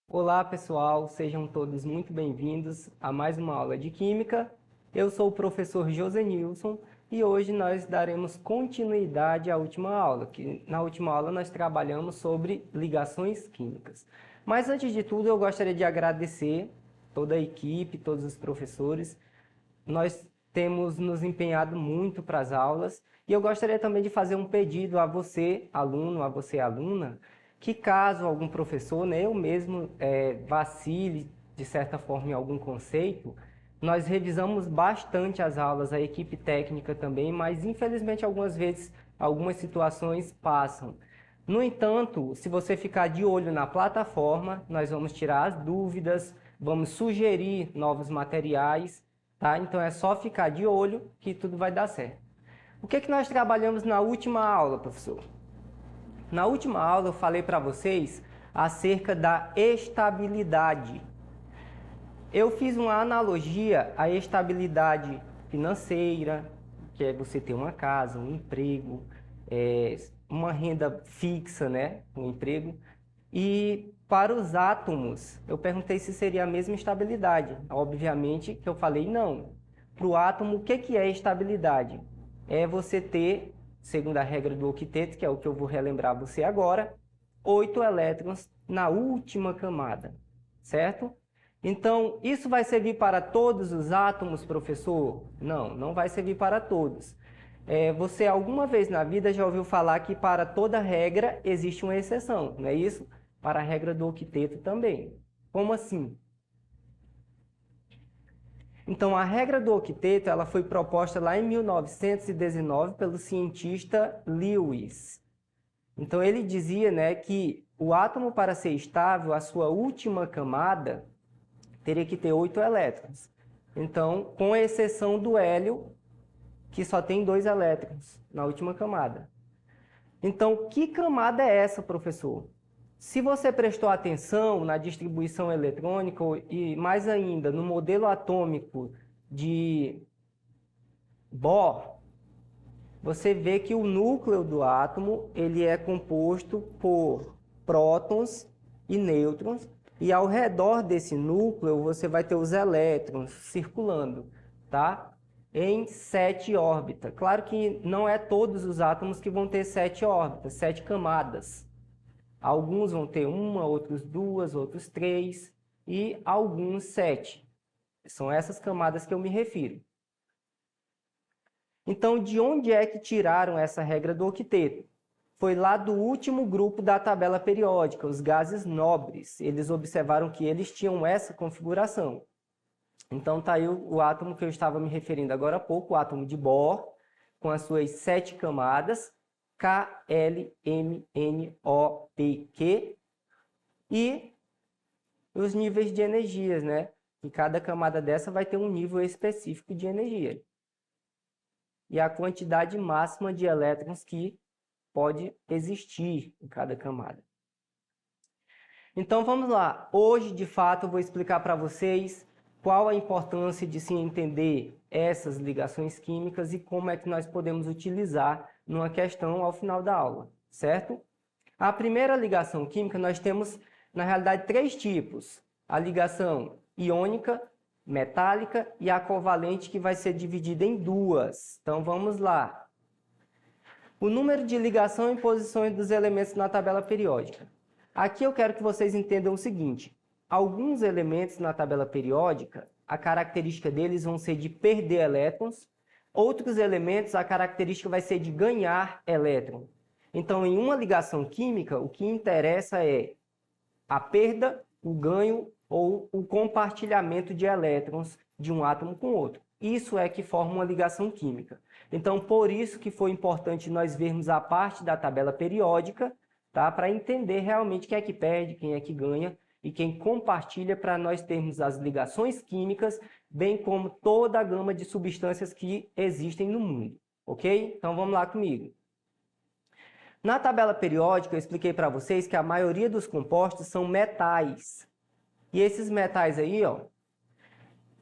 Olá pessoal, sejam todos muito bem-vindos a mais uma aula de Química. Eu sou o professor Josenilson e hoje nós daremos continuidade à última aula, que na última aula nós trabalhamos sobre ligações químicas. Mas antes de tudo eu gostaria de agradecer toda a equipe, todos os professores. Nós temos nos empenhado muito para as aulas e eu gostaria também de fazer um pedido a você, aluno, a você, aluna, que caso algum professor, né, eu mesmo vacile de certa forma em algum conceito, nós revisamos bastante as aulas, a equipe técnica também, mas infelizmente algumas vezes algumas situações passam. No entanto, se você ficar de olho na plataforma, nós vamos tirar as dúvidas, vamos sugerir novos materiais, tá? Então é só ficar de olho que tudo vai dar certo. O que nós trabalhamos na última aula, professor? Na última aula eu falei para vocês acerca da estabilidade. Eu fiz uma analogia à estabilidade financeira, que é você ter uma casa, um emprego, uma renda fixa, né? Um emprego. E para os átomos, eu perguntei se seria a mesma estabilidade. Obviamente que eu falei não. Para o átomo, o que é estabilidade? É você ter, segundo a regra do octeto, que é o que eu vou relembrar você agora, 8 elétrons na última camada, certo? Então, isso vai servir para todos os átomos, professor? Não, não vai servir para todos. Você alguma vez na vida já ouviu falar que para toda regra existe uma exceção, não é isso? Para a regra do octeto também. Como assim? Então, a regra do octeto ela foi proposta lá em 1919 pelo cientista Lewis. Então, ele dizia, né, que o átomo, para ser estável, a sua última camada teria que ter 8 elétrons. Então, com exceção do hélio, que só tem 2 elétrons na última camada. Então, que camada é essa, professor? Se você prestou atenção na distribuição eletrônica e, mais ainda, no modelo atômico de Bohr, você vê que o núcleo do átomo ele é composto por prótons e nêutrons, e ao redor desse núcleo você vai ter os elétrons circulando, tá? Em 7 órbitas. Claro que não é todos os átomos que vão ter 7 órbitas, 7 camadas. Alguns vão ter uma, outros 2, outros 3 e alguns 7. São essas camadas que eu me refiro. Então, de onde é que tiraram essa regra do octeto? Foi lá do último grupo da tabela periódica, os gases nobres. Eles observaram que eles tinham essa configuração. Então, está aí o átomo que eu estava me referindo agora há pouco, o átomo de Bohr, com as suas 7 camadas, K, L, M, N, O, P, Q, e os níveis de energias, né? E cada camada dessa vai ter um nível específico de energia. E a quantidade máxima de elétrons que pode existir em cada camada. Então vamos lá. Hoje, de fato, eu vou explicar para vocês qual a importância de se entender essas ligações químicas e como é que nós podemos utilizar numa questão ao final da aula, certo? A primeira ligação química nós temos, na realidade, 3 tipos. A ligação iônica, metálica e a covalente, que vai ser dividida em 2. Então vamos lá. O número de ligação e posições dos elementos na tabela periódica. Aqui eu quero que vocês entendam o seguinte: alguns elementos na tabela periódica, a característica deles vão ser de perder elétrons, outros elementos, a característica vai ser de ganhar elétron. Então, em uma ligação química, o que interessa é a perda, o ganho ou o compartilhamento de elétrons de um átomo com outro. Isso é que forma uma ligação química. Então, por isso que foi importante nós vermos a parte da tabela periódica, tá? Para entender realmente quem é que perde, quem é que ganha e quem compartilha, para nós termos as ligações químicas, bem como toda a gama de substâncias que existem no mundo. Ok? Então, vamos lá comigo. Na tabela periódica, eu expliquei para vocês que a maioria dos compostos são metais. E esses metais aí, ó,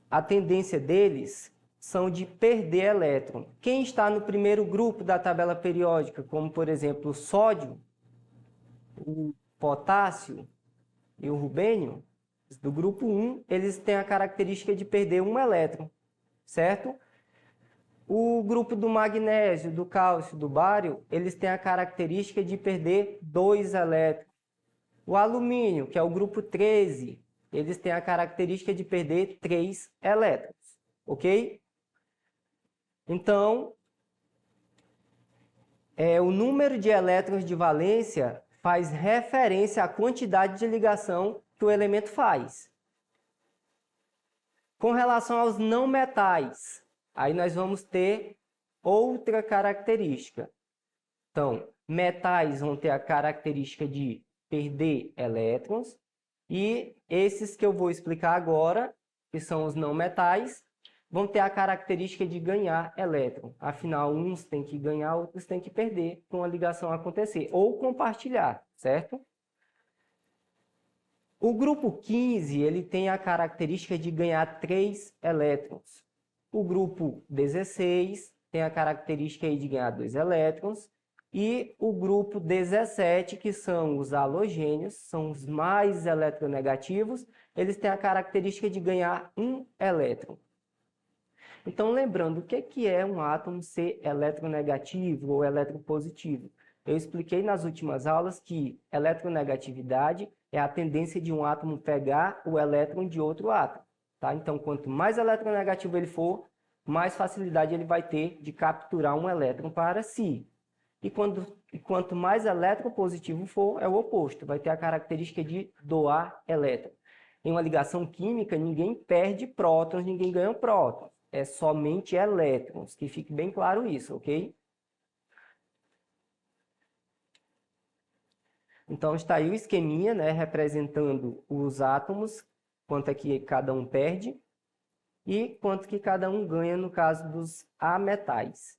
a tendência deles são de perder elétron. Quem está no primeiro grupo da tabela periódica, como por exemplo o sódio, o potássio e o rubênio, do grupo 1, eles têm a característica de perder um elétron, certo? O grupo do magnésio, do cálcio, do bário, eles têm a característica de perder 2 elétrons. O alumínio, que é o grupo 13, eles têm a característica de perder 3 elétrons, ok? Então, o número de elétrons de valência faz referência à quantidade de ligação que o elemento faz. Com relação aos não metais, aí nós vamos ter outra característica. Então, metais vão ter a característica de perder elétrons, e esses que eu vou explicar agora, que são os não metais, vão ter a característica de ganhar elétron. Afinal, uns têm que ganhar, outros têm que perder para uma ligação acontecer, ou compartilhar, certo? O grupo 15, ele tem a característica de ganhar 3 elétrons. O grupo 16 tem a característica aí de ganhar 2 elétrons. E o grupo 17, que são os halogênios, são os mais eletronegativos, eles têm a característica de ganhar 1 elétron. Então, lembrando, o que é um átomo ser eletronegativo ou eletropositivo? Eu expliquei nas últimas aulas que eletronegatividade é a tendência de um átomo pegar o elétron de outro átomo. Tá? Então, quanto mais eletronegativo ele for, mais facilidade ele vai ter de capturar um elétron para si. E quanto mais eletropositivo for, é o oposto, vai ter a característica de doar elétron. Em uma ligação química, ninguém perde prótons, ninguém ganha prótons. É somente elétrons, que fique bem claro isso, ok? Então, está aí o esqueminha, né, representando os átomos, quanto é que cada um perde, e quanto que cada um ganha no caso dos ametais.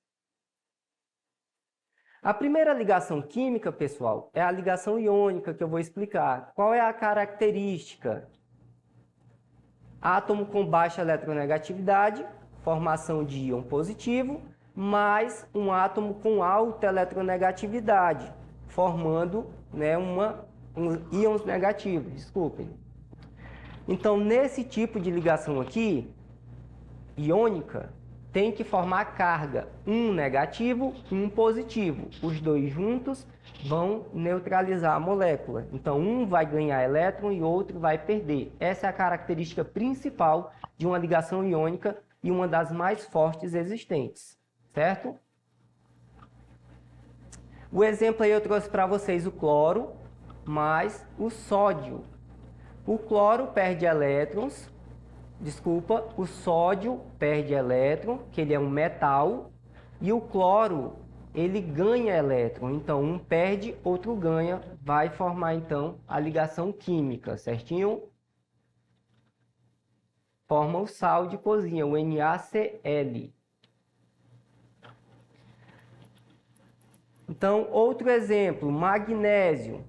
A primeira ligação química, pessoal, é a ligação iônica, que eu vou explicar. Qual é a característica? Átomo com baixa eletronegatividade, formação de íon positivo, mais um átomo com alta eletronegatividade, formando, né, íons negativos, desculpem. Então, nesse tipo de ligação aqui, iônica, tem que formar carga, um negativo e um positivo. Os dois juntos vão neutralizar a molécula. Então, um vai ganhar elétron e outro vai perder. Essa é a característica principal de uma ligação iônica e uma das mais fortes existentes, certo? O exemplo aí eu trouxe para vocês o cloro mais o sódio. O cloro perde elétrons. O sódio perde elétron, que ele é um metal, e o cloro, ele ganha elétron. Então, um perde, outro ganha, vai formar, então, a ligação química, certinho? Forma o sal de cozinha, o NaCl. Então, outro exemplo, magnésio.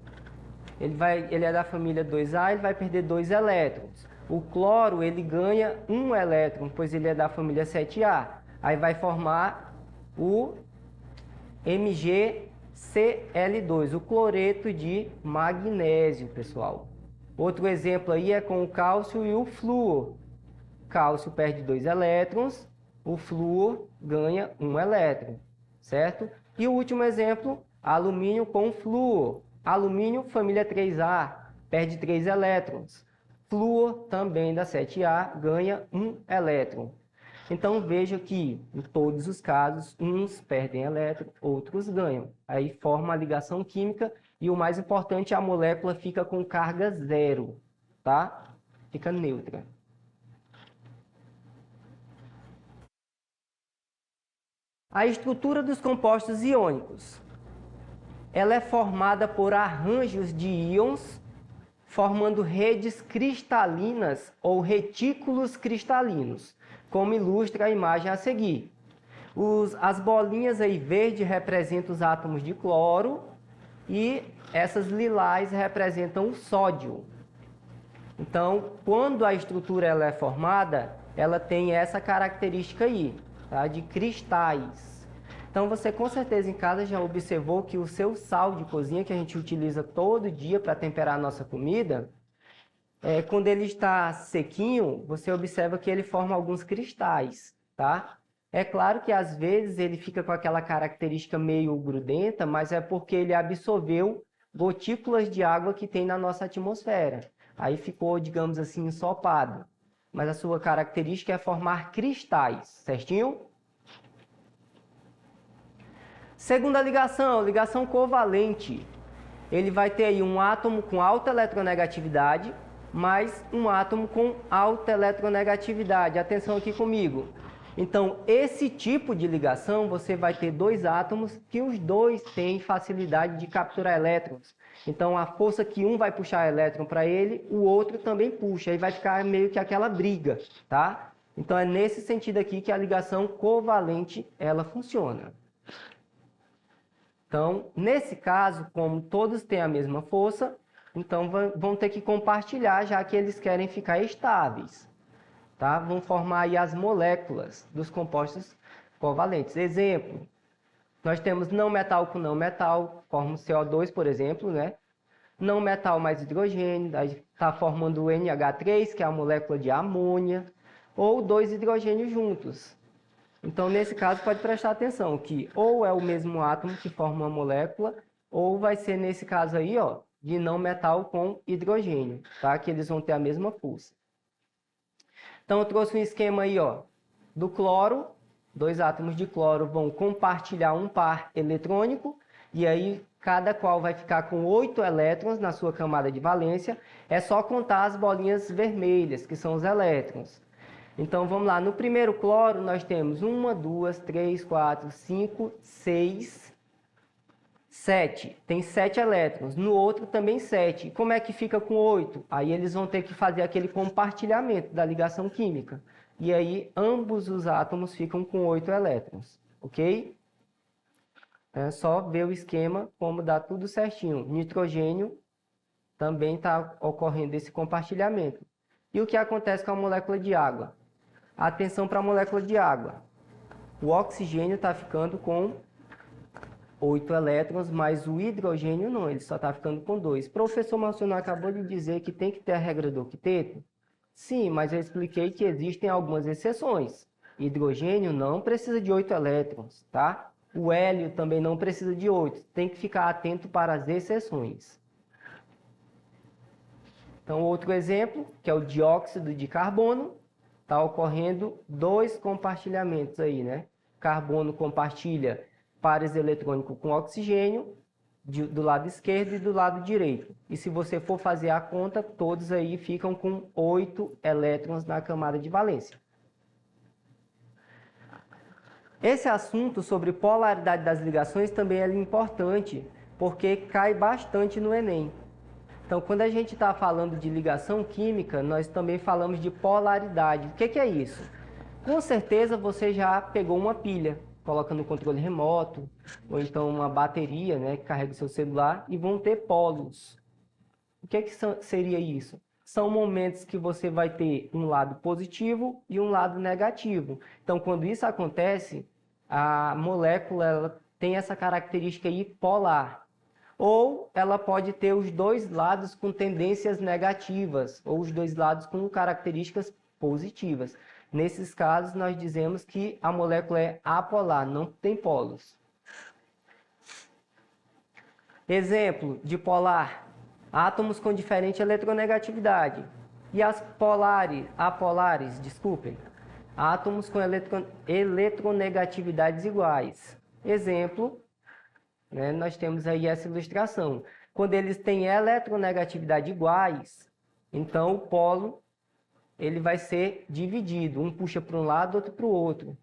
Ele é da família 2A, ele vai perder 2 elétrons. O cloro, ele ganha 1 elétron, pois ele é da família 7A. Aí vai formar o MgCl2, o cloreto de magnésio, pessoal. Outro exemplo aí é com o cálcio e o flúor. O cálcio perde 2 elétrons, o flúor ganha 1 elétron, certo? E o último exemplo, alumínio com flúor. Alumínio, família 3A, perde 3 elétrons. Flúor, também da 7A, ganha 1 elétron. Então, veja que, em todos os casos, uns perdem elétron, outros ganham. Aí forma a ligação química e, o mais importante, a molécula fica com carga zero, tá? Fica neutra. A estrutura dos compostos iônicos. Ela é formada por arranjos de íons, formando redes cristalinas ou retículos cristalinos, como ilustra a imagem a seguir. As bolinhas aí verde representam os átomos de cloro, e essas lilás representam o sódio. Então, quando a estrutura ela é formada, ela tem essa característica aí, tá? De cristais. Então, você com certeza em casa já observou que o seu sal de cozinha, que a gente utiliza todo dia para temperar a nossa comida, quando ele está sequinho, você observa que ele forma alguns cristais, tá? É claro que às vezes ele fica com aquela característica meio grudenta, mas é porque ele absorveu gotículas de água que tem na nossa atmosfera. Aí ficou, digamos assim, ensopado. Mas a sua característica é formar cristais, certinho? Segunda ligação, ligação covalente. Ele vai ter aí um átomo com alta eletronegatividade, mais um átomo com alta eletronegatividade. Atenção aqui comigo. Então, esse tipo de ligação, você vai ter dois átomos que os dois têm facilidade de capturar elétrons. Então, a força que um vai puxar elétron para ele, o outro também puxa. Aí vai ficar meio que aquela briga, tá? Então, é nesse sentido aqui que a ligação covalente, ela funciona. Então, nesse caso, como todos têm a mesma força, então vão ter que compartilhar, já que eles querem ficar estáveis. Tá? Vão formar aí as moléculas dos compostos covalentes. Exemplo, nós temos não metal com não metal, forma o CO2, por exemplo, né? Não metal mais hidrogênio, está formando o NH3, que é a molécula de amônia, ou dois hidrogênios juntos. Então, nesse caso, pode prestar atenção que ou é o mesmo átomo que forma uma molécula, ou vai ser, nesse caso aí, ó, de não metal com hidrogênio, tá? Que eles vão ter a mesma força. Então, eu trouxe um esquema aí, ó, do cloro. Dois átomos de cloro vão compartilhar um par eletrônico, e aí cada qual vai ficar com 8 elétrons na sua camada de valência. É só contar as bolinhas vermelhas, que são os elétrons. Então, vamos lá. No primeiro cloro, nós temos 1, 2, 3, 4, 5, 6, 7. Tem 7 elétrons. No outro, também 7. Como é que fica com 8? Aí, eles vão ter que fazer aquele compartilhamento da ligação química. E aí, ambos os átomos ficam com 8 elétrons. Ok? É só ver o esquema, como dá tudo certinho. Nitrogênio também está ocorrendo esse compartilhamento. E o que acontece com a molécula de água? Atenção para a molécula de água. O oxigênio está ficando com 8 elétrons, mas o hidrogênio não, ele só está ficando com 2. Professor Marciono acabou de dizer que tem que ter a regra do octeto? Sim, mas eu expliquei que existem algumas exceções. Hidrogênio não precisa de 8 elétrons, tá? O hélio também não precisa de 8. Tem que ficar atento para as exceções. Então, outro exemplo, que é o dióxido de carbono. Está ocorrendo dois compartilhamentos aí, né? Carbono compartilha pares eletrônico com oxigênio do lado esquerdo e do lado direito. E se você for fazer a conta, todos aí ficam com 8 elétrons na camada de valência. Esse assunto sobre polaridade das ligações também é importante, porque cai bastante no Enem. Então, quando a gente está falando de ligação química, nós também falamos de polaridade. O que é isso? Com certeza você já pegou uma pilha, coloca no controle remoto, ou então uma bateria, né, que carrega o seu celular, e vão ter polos. O que seria isso? São momentos que você vai ter um lado positivo e um lado negativo. Então, quando isso acontece, a molécula ela tem essa característica aí polar. Ou ela pode ter os dois lados com tendências negativas, ou os dois lados com características positivas. Nesses casos, nós dizemos que a molécula é apolar, não tem polos. Exemplo de polar: átomos com diferente eletronegatividade. E as apolares, desculpem, átomos com eletronegatividades iguais. Exemplo, né, nós temos aí essa ilustração. Quando eles têm eletronegatividade iguais, então o polo ele vai ser dividido. Um puxa para um lado, outro para o outro.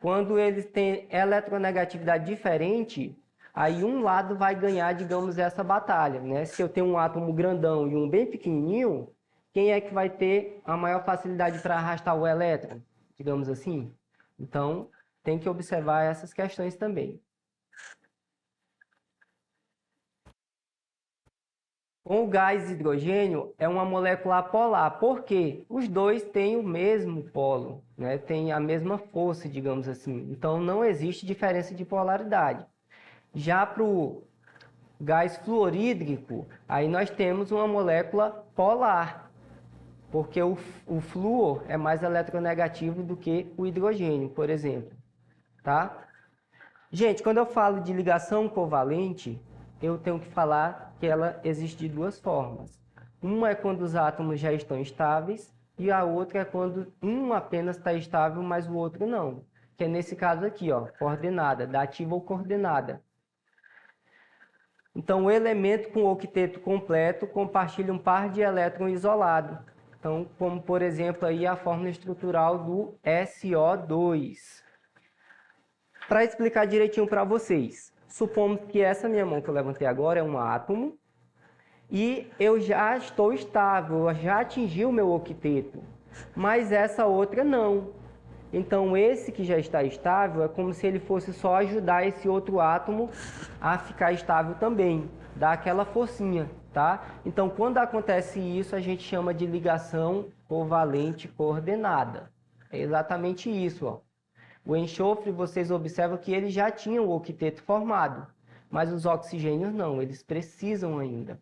Quando eles têm eletronegatividade diferente, aí um lado vai ganhar, digamos, essa batalha, né? Se eu tenho um átomo grandão e um bem pequenininho, quem é que vai ter a maior facilidade para arrastar o elétron, digamos assim? Então, tem que observar essas questões também. Com o gás hidrogênio é uma molécula apolar, porque os dois têm o mesmo polo, né? Tem a mesma força, digamos assim. Então não existe diferença de polaridade. Já para o gás fluorídrico, aí nós temos uma molécula polar, porque o flúor é mais eletronegativo do que o hidrogênio, por exemplo, tá? Gente, quando eu falo de ligação covalente, eu tenho que falar que ela existe de duas formas. Uma é quando os átomos já estão estáveis e a outra é quando um apenas está estável, mas o outro não. Que é nesse caso aqui, ó, coordenada, dativa ou coordenada. Então, o elemento com octeto completo compartilha um par de elétrons isolado. Então, como por exemplo aí a fórmula estrutural do SO2. Para explicar direitinho para vocês, supomos que essa minha mão que eu levantei agora é um átomo e eu já estou estável, eu já atingi o meu octeto, mas essa outra não. Então, esse que já está estável é como se ele fosse só ajudar esse outro átomo a ficar estável também, dar aquela forcinha, tá? Então, quando acontece isso, a gente chama de ligação covalente coordenada. É exatamente isso, ó. O enxofre, vocês observam que ele já tinha o octeto formado, mas os oxigênios não, eles precisam ainda.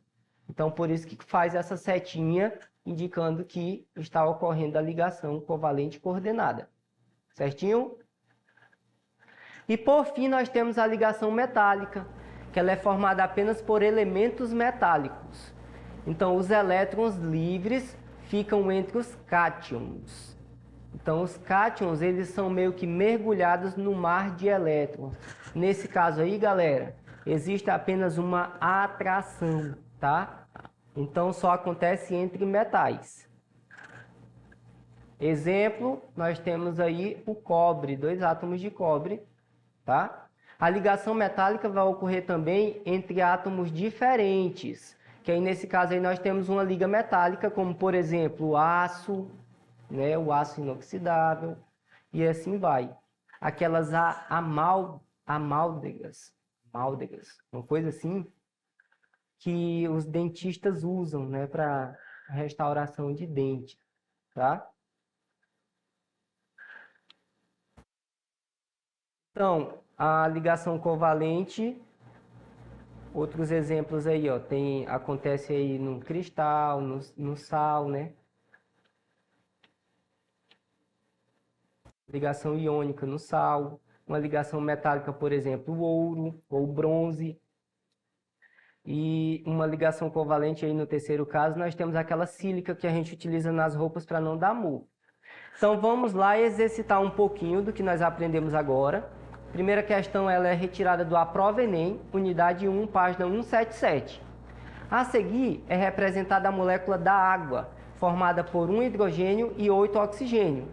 Então, por isso que faz essa setinha indicando que está ocorrendo a ligação covalente coordenada. Certinho? E por fim, nós temos a ligação metálica, que ela é formada apenas por elementos metálicos. Então, os elétrons livres ficam entre os cátions. Então, os cátions, eles são meio que mergulhados no mar de elétrons. Nesse caso aí, galera, existe apenas uma atração, tá? Então, só acontece entre metais. Exemplo, nós temos aí o cobre, 2 átomos de cobre, tá? A ligação metálica vai ocorrer também entre átomos diferentes, que aí nesse caso aí nós temos uma liga metálica, como por exemplo o aço, né, o aço inoxidável, e assim vai. Aquelas amáldegas, uma coisa assim, que os dentistas usam, né, para restauração de dente, tá? Então, a ligação covalente, outros exemplos aí, ó, acontece aí no cristal, no sal, né? Ligação iônica no sal, uma ligação metálica, por exemplo, o ouro ou bronze. E uma ligação covalente aí no terceiro caso, nós temos aquela sílica que a gente utiliza nas roupas para não dar murro. Então, vamos lá exercitar um pouquinho do que nós aprendemos agora. Primeira questão, ela é retirada do A Prova Enem, unidade 1, página 177. A seguir, é representada a molécula da água, formada por 1 hidrogênio e 8 oxigênio.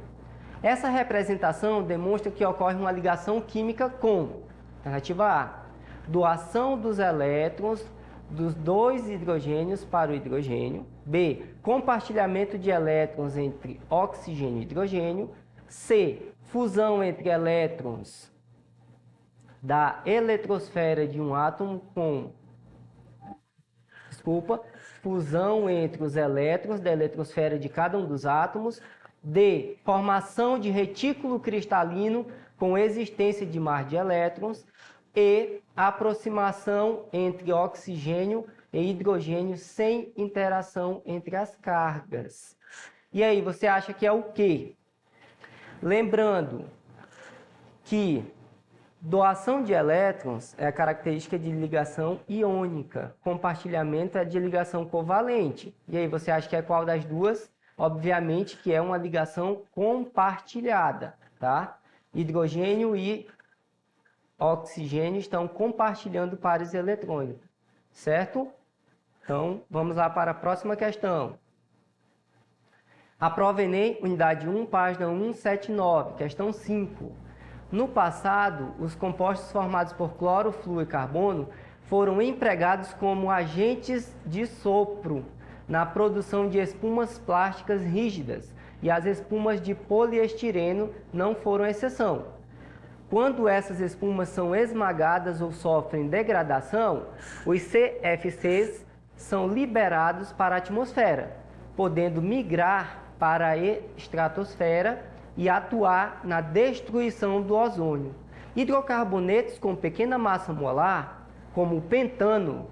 Essa representação demonstra que ocorre uma ligação química com, alternativa A, doação dos elétrons dos 2 hidrogênios para o hidrogênio. B, compartilhamento de elétrons entre oxigênio e hidrogênio. C, fusão entre elétrons da eletrosfera de um átomo com... fusão entre os elétrons da eletrosfera de cada um dos átomos. D, formação de retículo cristalino com existência de mar de elétrons. E, aproximação entre oxigênio e hidrogênio sem interação entre as cargas. E aí, você acha que é o quê? Lembrando que doação de elétrons é a característica de ligação iônica, compartilhamento é de ligação covalente. E aí, você acha que é qual das duas? Obviamente que é uma ligação compartilhada, tá? Hidrogênio e oxigênio estão compartilhando pares eletrônicos, certo? Então, vamos lá para a próxima questão. A prova Enem, unidade 1, página 179, questão 5. No passado, os compostos formados por cloro, flúor e carbono foram empregados como agentes de sopro na produção de espumas plásticas rígidas, e as espumas de poliestireno não foram exceção. Quando essas espumas são esmagadas ou sofrem degradação, os CFCs são liberados para a atmosfera, podendo migrar para a estratosfera e atuar na destruição do ozônio. Hidrocarbonetos com pequena massa molar, como o pentano,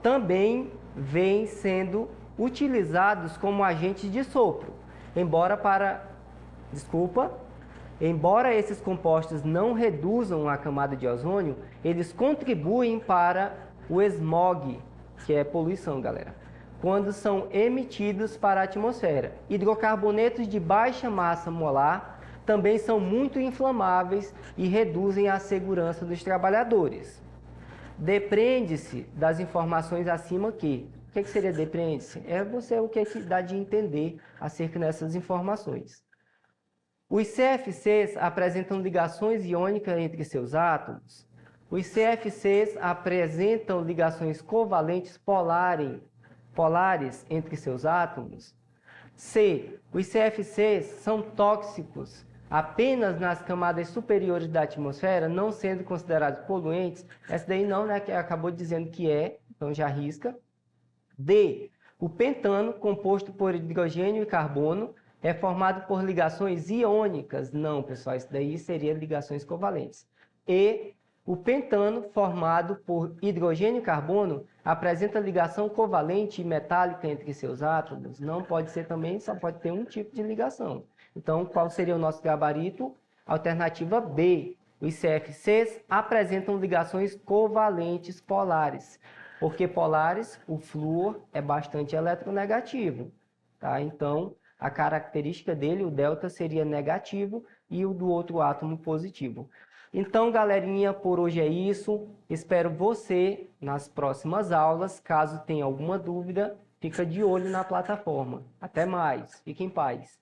também vêm sendo utilizados como agentes de sopro, embora esses compostos não reduzam a camada de ozônio, eles contribuem para o smog, que é poluição, galera, quando são emitidos para a atmosfera. Hidrocarbonetos de baixa massa molar também são muito inflamáveis e reduzem a segurança dos trabalhadores. Depreende-se das informações acima que... O que seria depreende-se? É você o que dá de entender acerca dessas informações. Os CFCs apresentam ligações iônicas entre seus átomos. Os CFCs apresentam ligações covalentes polares entre seus átomos. C. Os CFCs são tóxicos apenas nas camadas superiores da atmosfera, não sendo considerados poluentes. Essa daí não, né? Que acabou dizendo que é, então já risca. D. O pentano, composto por hidrogênio e carbono, é formado por ligações iônicas. Não, pessoal, isso daí seria ligações covalentes. E o pentano, formado por hidrogênio e carbono, apresenta ligação covalente e metálica entre seus átomos. Não pode ser também, só pode ter um tipo de ligação. Então, qual seria o nosso gabarito? Alternativa B. Os CFCs apresentam ligações covalentes polares. Porque polares, o flúor é bastante eletronegativo. Tá? Então, a característica dele, o delta, seria negativo e o do outro átomo positivo. Então, galerinha, por hoje é isso. Espero você nas próximas aulas. Caso tenha alguma dúvida, fica de olho na plataforma. Até mais. Fique em paz.